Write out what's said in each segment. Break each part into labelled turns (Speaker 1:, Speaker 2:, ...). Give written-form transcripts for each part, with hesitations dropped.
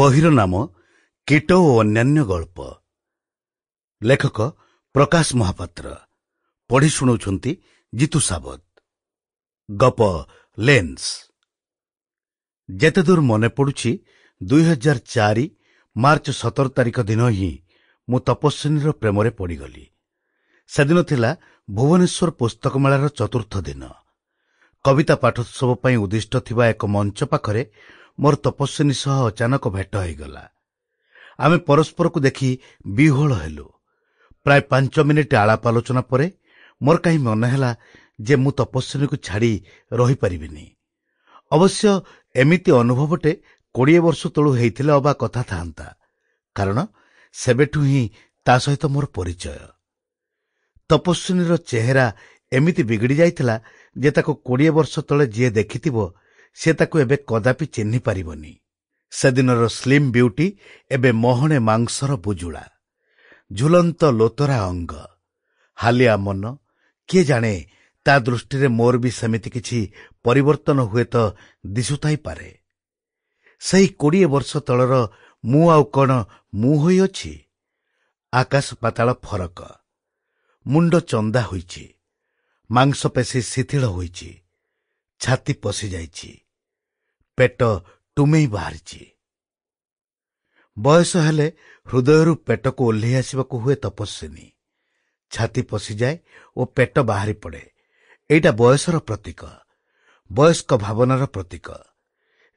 Speaker 1: ବହିର ନାମ କୀଟ ଓ ଅନ୍ୟାନ୍ୟ ଗଳ୍ପ। ଲେଖକ ପ୍ରକାଶ ମହାପାତ୍ର। ପଢ଼ି ଶୁଣାଉଛନ୍ତି ଜିତୁ ସାବତ। ଗପ ଲେନ୍ସ। ଯେତେଦୂର ମନେ ପଡ଼ୁଛି 2004 ମାର୍ଚ୍ଚ 17 ତାରିଖ ଦିନ ହିଁ ମୁଁ ତପସ୍ୱିନୀର ପ୍ରେମରେ ପଡ଼ିଗଲି। ସେଦିନ ଥିଲା ଭୁବନେଶ୍ୱର ପୁସ୍ତକ ମେଳାର ଚତୁର୍ଥ ଦିନ। କବିତା ପାଠୋତ୍ସବ ପାଇଁ ଉଦ୍ଦିଷ୍ଟ ଥିବା ଏକ ମଞ୍ଚ ପାଖରେ ମୋର ତପସ୍ୱିନୀ ସହ ଅଚାନକ ଭେଟ ହୋଇଗଲା। ଆମେ ପରସ୍ପରକୁ ଦେଖି ବିହ୍ୱଳ ହେଲୁ। ପ୍ରାୟ 5 ମିନିଟ୍ ଆଳାପ ଆଲୋଚନା ପରେ ମୋର କାହିଁ ମନେ ହେଲା ଯେ ମୁଁ ତପସ୍ୱିନୀକୁ ଛାଡ଼ି ରହିପାରିବିନି। ଅବଶ୍ୟ ଏମିତି ଅନୁଭବଟେ 20 ବର୍ଷ ତଳୁ ହେଇଥିଲେ ଅବା କଥା ଥାନ୍ତା, କାରଣ ସେବେଠୁ ହିଁ ତା ସହିତ ମୋର ପରିଚୟ। ତପସ୍ୱିନୀର ଚେହେରା ଏମିତି ବିଗିଡ଼ି ଯାଇଥିଲା ଯେ ତାକୁ 20 ବର୍ଷ ତଳେ ଯିଏ ଦେଖିଥିବ ସେ ତାକୁ ଏବେ କଦାପି ଚିହ୍ନି ପାରିବନି। ସେଦିନର ସ୍ଲିମ୍ ବିଉଟି ଏବେ ମହଣେ ମାଂସର ବୁଜୁଳା, ଝୁଲନ୍ତ ଲୋତରା ଅଙ୍ଗ, ହାଲିଆ ମନ। କିଏ ଜାଣେ ତା ଦୃଷ୍ଟିରେ ମୋର ବି ସେମିତି କିଛି ପରିବର୍ତ୍ତନ ହୁଏତ ଦିଶୁଥାଇପାରେ। ସେହି 20 ବର୍ଷ ତଳର ମୁଁ ଆଉ କ'ଣ ମୁଁ ହୋଇଅଛି? ଆକାଶ ପାତାଳ ଫରକ। ମୁଣ୍ଡ ଚନ୍ଦା ହୋଇଛି, ମାଂସପେଶୀ ଶିଥିଳ ହୋଇଛି, ଛାତି ପଶିଯାଇଛି, ପେଟ ଟୁମେଇ ବାହାରିଛି। ବୟସ ହେଲେ ହୃଦୟରୁ ପେଟକୁ ଓହ୍ଲେଇ ଆସିବାକୁ ହୁଏ ତପସ୍ୱିନୀ। ଛାତି ପଶିଯାଏ ଓ ପେଟ ବାହାରି ପଡ଼େ। ଏଇଟା ବୟସର ପ୍ରତୀକ, ବୟସ୍କ ଭାବନାର ପ୍ରତୀକ।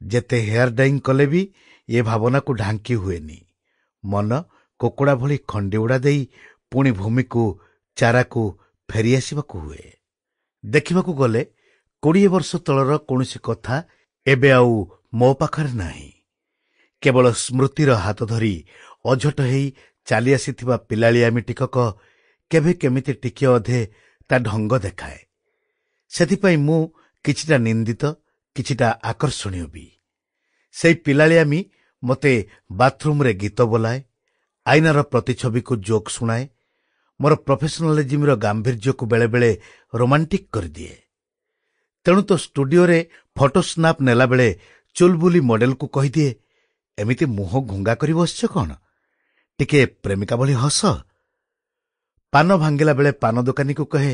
Speaker 1: ଯେତେ ହେୟାର ଡାଇଂ କଲେ ବି ଏ ଭାବନାକୁ ଢାଙ୍କି ହୁଏନି। ମନ କୁକୁଡ଼ା ଭଳି ଖଣ୍ଡିଉଡ଼ା ଦେଇ ପୁଣି ଭୂମିକୁ ଚାରାକୁ ଫେରିଆସିବାକୁ ହୁଏ। ଦେଖିବାକୁ ଗଲେ 20 ବର୍ଷ ତଳର କୌଣସି କଥା ଏବେ ଆଉ ମୋ ପାଖରେ ନାହିଁ। କେବଳ ସ୍ମୃତିର ହାତ ଧରି ଅଝଟ ହେଇ ଚାଲି ଆସିଥିବା ପିଲାଳିଆମି ଟିକକ କେବେ କେମିତି ଟିକିଏ ଅଧେ ତା ଢଙ୍ଗ ଦେଖାଏ। ସେଥିପାଇଁ ମୁଁ କିଛିଟା ନିନ୍ଦିତ, କିଛିଟା ଆକର୍ଷଣୀୟ ବି। ସେଇ ପିଲାଳିଆମି ମୋତେ ବାଥରୁମ୍ରେ ଗୀତ ବୋଲାଏ, ଆଇନାର ପ୍ରତିଛବିକୁ ଜୋକ୍ ଶୁଣାଏ, ମୋର ପ୍ରଫେସନାଲିଜିମ୍ର ଗାମ୍ଭୀର୍ଯ୍ୟକୁ ବେଳେବେଳେ ରୋମାଣ୍ଟିକ୍ କରିଦିଏ। ତେଣୁ ତ ଷ୍ଟୁଡିଓରେ ଫଟୋ ସ୍ନାପ୍ ନେଲାବେଳେ ଚୁଲବୁଲି ମଡେଲକୁ କହିଦିଏ, ଏମିତି ମୁହଁ ଘୁଙ୍ଗା କରି ବସିଛ କ'ଣ? ଟିକେ ପ୍ରେମିକା ଭଳି ହସ। ପାନ ଭାଙ୍ଗିଲା ବେଳେ ପାନ ଦୋକାନୀକୁ କହେ,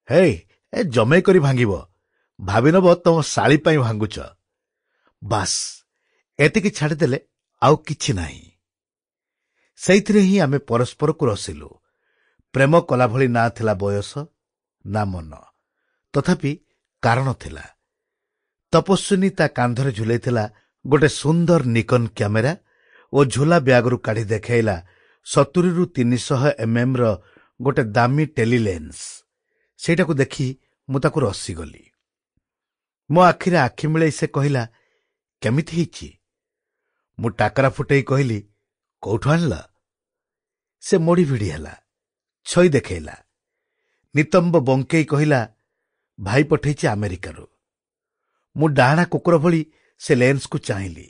Speaker 1: ହେ ଏ ଜମେଇ କରି ଭାଙ୍ଗିବ, ଭାବିନବ ତମ ଶାଳି ପାଇଁ ଭାଙ୍ଗୁଛ। ବାସ୍, ଏତିକି ଛାଡ଼ିଦେଲେ ଆଉ କିଛି ନାହିଁ। ସେଇଥିରେ ହିଁ ଆମେ ପରସ୍ପରକୁ ରସିଲୁ। ପ୍ରେମ କଲା ଭଳି ନା ଥିଲା ବୟସ, ନା ମନ, ତଥାପି କାରଣ ଥିଲା। ତପସ୍ୱିନୀ ତା କାନ୍ଧରେ ଝୁଲେଇଥିଲା ଗୋଟେ ସୁନ୍ଦର ନିକନ କ୍ୟାମେରା ଓ ଝୁଲା ବ୍ୟାଗରୁ କାଢ଼ି ଦେଖାଇଲା 70ରୁ 300 mm ଗୋଟେ ଦାମୀ ଟେଲିଲେନ୍ସ। ସେଇଟାକୁ ଦେଖି ମୁଁ ତାକୁ ରସିଗଲି। ମୋ ଆଖିରେ ଆଖି ମିଳେଇ ସେ କହିଲା, କେମିତି ହେଇଛି? ମୁଁ ଟାକରା ଫୁଟେଇ କହିଲି, କୋଉଠୁ ଆଣିଲ? ସେ ମୋଡ଼ି ଭିଡ଼ି ହେଲା, ଛଇ ଦେଖେଇଲା, ନିତମ୍ବ ବଙ୍କେଇ କହିଲା, ଭାଇ ପଠେଇଛି ଆମେରିକାରୁ। ମୁଁ ଡାହାଣା କୁକୁର ଭଳି ସେ ଲେନ୍ସକୁ ଚାହିଁଲି।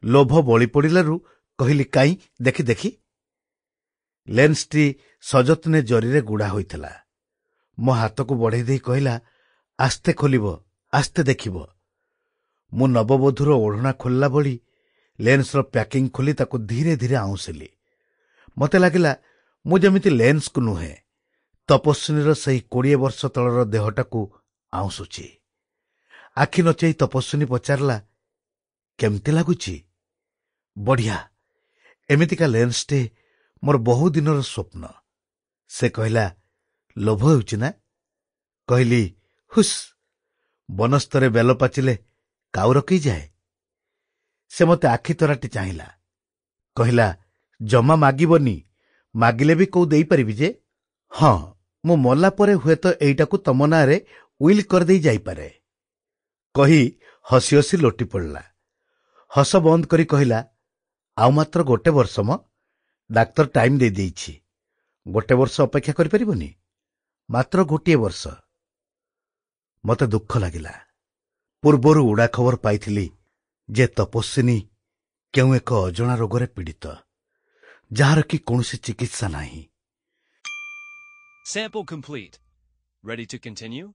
Speaker 1: ଲୋଭ ବଳି ପଡ଼ିଲାରୁ କହିଲି, କାଇଁ ଦେଖି ଦେଖି। ଲେନ୍ସଟି ସଯତ୍ନେ ଜରିରେ ଗୁଡ଼ା ହୋଇଥିଲା। ମୋ ହାତକୁ ବଢ଼େଇ ଦେଇ କହିଲା, ଆସ୍ତେ ଖୋଲିବ, ଆସ୍ତେ ଦେଖିବ। ମୁଁ ନବବଧୂର ଓଢ଼ଣା ଖୋଲିଲା ଭଳି ଲେନ୍ସର ପ୍ୟାକିଂ ଖୋଲି ତାକୁ ଧୀରେ ଧୀରେ ଆଉଁସିଲି। ମୋତେ ଲାଗିଲା ମୁଁ ଯେମିତି ଲେନ୍ସକୁ ନୁହେଁ, ତପସ୍ୱିନୀର ସେହି 20 ବର୍ଷ ତଳର ଦେହଟାକୁ ଆଉଁସୁଛି। ଆଖି ନଚେଇ ତପସ୍ୱିନୀ ପଚାରିଲା, କେମିତି ଲାଗୁଛି? ବଢ଼ିଆ, ଏମିତିକା ଲେନ୍ସଟେ ମୋର ବହୁ ଦିନର ସ୍ୱପ୍ନ। ସେ କହିଲା, ଲୋଭ ହେଉଛି ନା? କହିଲି, ହୁସ୍, ବନସ୍ତରେ ବେଲ ପାଚିଲେ କାଉ ରକେଇ ଯାଏ। ସେ ମୋତେ ଆଖି ତରାଟି ଚାହିଁଲା, କହିଲା, ଜମା ମାଗିବନି, ମାଗିଲେ ବି କୋଉ ଦେଇପାରିବି ଯେ। ହଁ, ମୁଁ ମଲା ପରେ ହୁଏତ ଏଇଟାକୁ ତମ ନାଁରେ ୱିଲ୍ କରିଦେଇ ଯାଇପାରେ। କହି ହସି ହସି ଲୋଟି ପଡ଼ିଲା। ହସ ବନ୍ଦ କରି କହିଲା, ଆଉ ମାତ୍ର 1 ବର୍ଷ ମ, ଡାକ୍ତର ଟାଇମ୍ ଦେଇଦେଇଛି। 1 ବର୍ଷ ଅପେକ୍ଷା କରିପାରିବନି? ମାତ୍ର 1 ବର୍ଷ। ମୋତେ ଦୁଃଖ ଲାଗିଲା। ପୂର୍ବରୁ ଉଡ଼ା ଖବର ପାଇଥିଲି ଯେ ତପସ୍ୱିନୀ କେଉଁ ଏକ ଅଜଣା ରୋଗରେ ପୀଡ଼ିତ, ଯାହାର କି କୌଣସି ଚିକିତ୍ସା ନାହିଁ।
Speaker 2: Sample complete. Ready to continue?